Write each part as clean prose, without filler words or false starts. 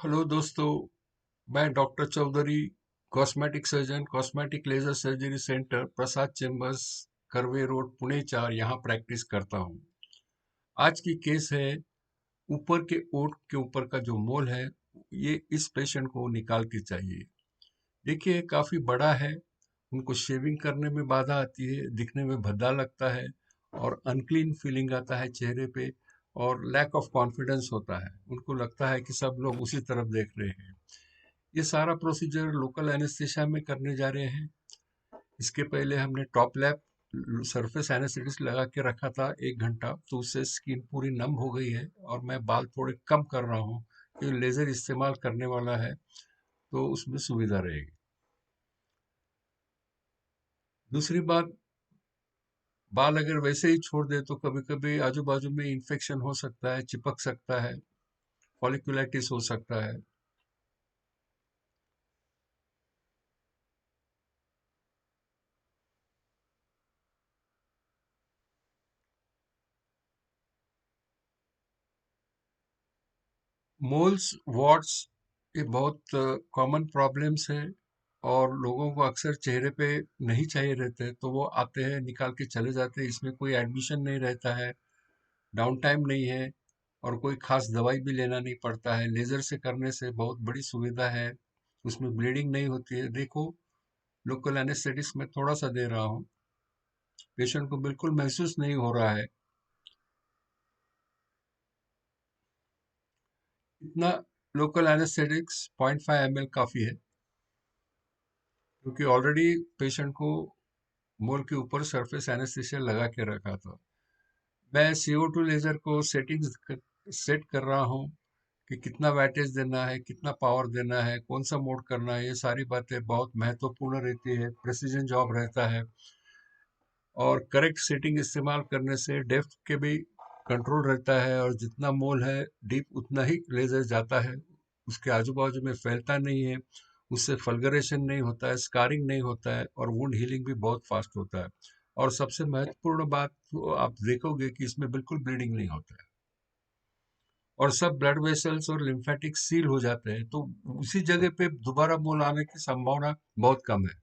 Hello दोस्तों, मैं doctor Chaudhary, cosmetic surgeon, cosmetic laser surgery centre, Prasad chambers, Karve road, Pune 4 यहाँ practice करता हूँ। आज की केस है ऊपर के ओंठ के ऊपर का जो मोल है, ये इस पेशेंट को निकाल के चाहिए। देखिए काफ़ी बड़ा है, उनको शेविंग करने में बाधा आती है, दिखने में भद्दा लगता है और अनक्लीन फीलिंग आता है चेहरे पे और लैक ऑफ कॉन्फिडेंस होता है। उनको लगता है कि सब लोग उसी तरफ देख रहे हैं। ये सारा प्रोसीजर लोकल एनेस्थीसिया में करने जा रहे हैं। इसके पहले हमने टॉप लैप सरफेस एनेस्थेटिक्स लगा के रखा था 1 घंटा, तो उससे स्किन पूरी नम हो गई है और मैं बाल थोड़े कम कर रहा हूँ क्योंकि लेजर इस्तेमाल करने वाला है तो उसमें सुविधा रहेगी। दूसरी बात, बाल अगर वैसे ही छोड़ दे तो कभी कभी आजू बाजू में इन्फेक्शन हो सकता है, चिपक सकता है, फॉलिकुलाइटिस हो सकता है। मोल्स, वॉट्स, ये बहुत कॉमन प्रॉब्लम्स हैं और लोगों को अक्सर चेहरे पे नहीं चाहिए रहते तो वो आते हैं, निकाल के चले जाते हैं। इसमें कोई एडमिशन नहीं रहता है, डाउन टाइम नहीं है और कोई खास दवाई भी लेना नहीं पड़ता है। लेजर से करने से बहुत बड़ी सुविधा है, उसमें ब्लीडिंग नहीं होती है। देखो, लोकल एनेस्थेटिक्स में थोड़ा सा दे रहा हूँ, पेशेंट को बिल्कुल महसूस नहीं हो रहा है। इतना लोकल एनेस्थेटिक्स 0.5 ml काफ़ी है क्योंकि ऑलरेडी पेशेंट को मोल के ऊपर सरफेस एनेस्थीसिया लगा के रखा था। मैं CO2 लेजर को सेट कर रहा हूँ कि कितना वैटेज देना है, कितना पावर देना है, कौन सा मोड करना है। ये सारी बातें बहुत महत्वपूर्ण रहती है, प्रेसिजन जॉब रहता है और करेक्ट सेटिंग इस्तेमाल करने से डेप्थ के भी कंट्रोल रहता है और जितना मोल है डीप उतना ही लेजर जाता है, उसके आजू बाजू में फैलता नहीं है, उससे फल्गरेशन नहीं होता है, स्कारिंग नहीं होता है और वुंड हीलिंग भी बहुत फास्ट होता है। और सबसे महत्वपूर्ण बात तो आप देखोगे कि इसमें बिल्कुल ब्लीडिंग नहीं होता है और सब ब्लड वेसल्स और लिम्फेटिक सील हो जाते हैं, तो उसी जगह पे दोबारा मोल आने की संभावना बहुत कम है।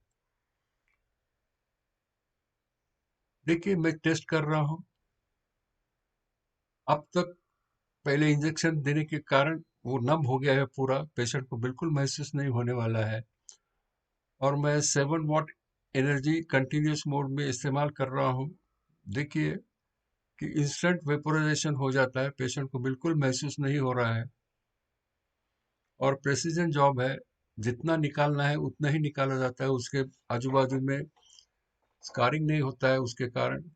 देखिए, मैं टेस्ट कर रहा हूँ। अब तक पहले इंजेक्शन देने के कारण वो नम हो गया है पूरा, पेशेंट को बिल्कुल महसूस नहीं होने वाला है और मैं 7 वॉट एनर्जी कंटिन्यूस मोड में इस्तेमाल कर रहा हूँ। देखिए कि इंस्टेंट वेपोराइजेशन हो जाता है, पेशेंट को बिल्कुल महसूस नहीं हो रहा है और प्रेसिजन जॉब है, जितना निकालना है उतना ही निकाला जाता है। उसके आजू बाजू में स्कारिंग नहीं होता है उसके कारण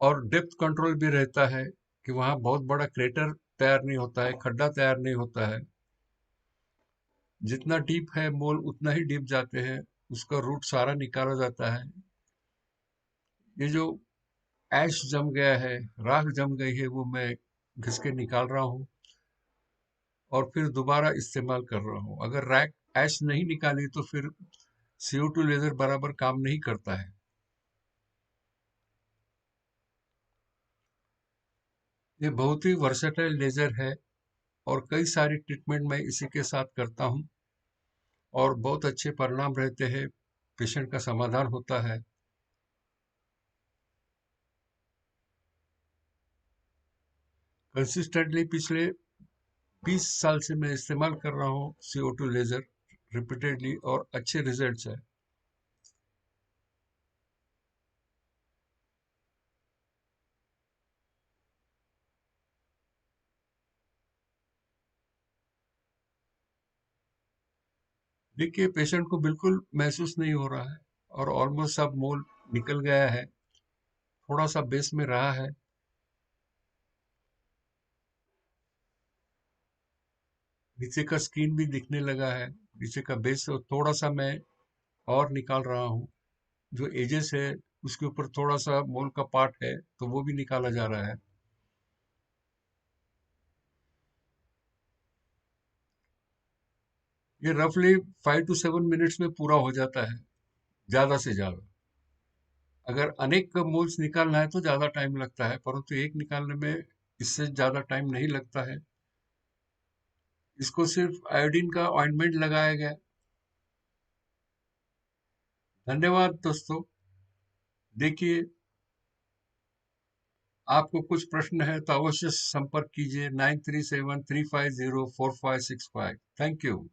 और डेप्थ कंट्रोल भी रहता है कि वहाँ बहुत बड़ा क्रेटर तैयार नहीं होता है, खड्डा तैयार नहीं होता है। जितना डीप है मोल उतना ही डीप जाते हैं, उसका रूट सारा निकाला जाता है। ये जो ऐश जम गया है, राख जम गई है, वो मैं घिस के निकाल रहा हूँ और फिर दोबारा इस्तेमाल कर रहा हूँ। अगर रैक ऐश नहीं निकाली तो फिर CO2 लेजर बराबर काम नहीं करता है। ये बहुत ही वर्सेटाइल लेजर है और कई सारी ट्रीटमेंट मैं इसी के साथ करता हूँ और बहुत अच्छे परिणाम रहते हैं, पेशेंट का समाधान होता है। कंसिस्टेंटली पिछले 20 साल से मैं इस्तेमाल कर रहा हूँ CO2 लेजर रिपीटेडली और अच्छे रिजल्ट्स है। देखिए, पेशेंट को बिल्कुल महसूस नहीं हो रहा है और ऑलमोस्ट सब मोल निकल गया है, थोड़ा सा बेस में रहा है। नीचे का स्किन भी दिखने लगा है, नीचे का बेस थोड़ा सा मैं और निकाल रहा हूँ। जो एजेस है उसके ऊपर थोड़ा सा मोल का पार्ट है तो वो भी निकाला जा रहा है। ये रफली 5 to 7 मिनट्स में पूरा हो जाता है, ज्यादा से ज्यादा। अगर अनेक मोल्स निकालना है तो ज्यादा टाइम लगता है, परंतु एक निकालने में इससे ज्यादा टाइम नहीं लगता है। इसको सिर्फ आयोडीन का ऑइंटमेंट लगाया गया। धन्यवाद दोस्तों। देखिए, आपको कुछ प्रश्न है तो अवश्य संपर्क कीजिए 9373504565। Thank you.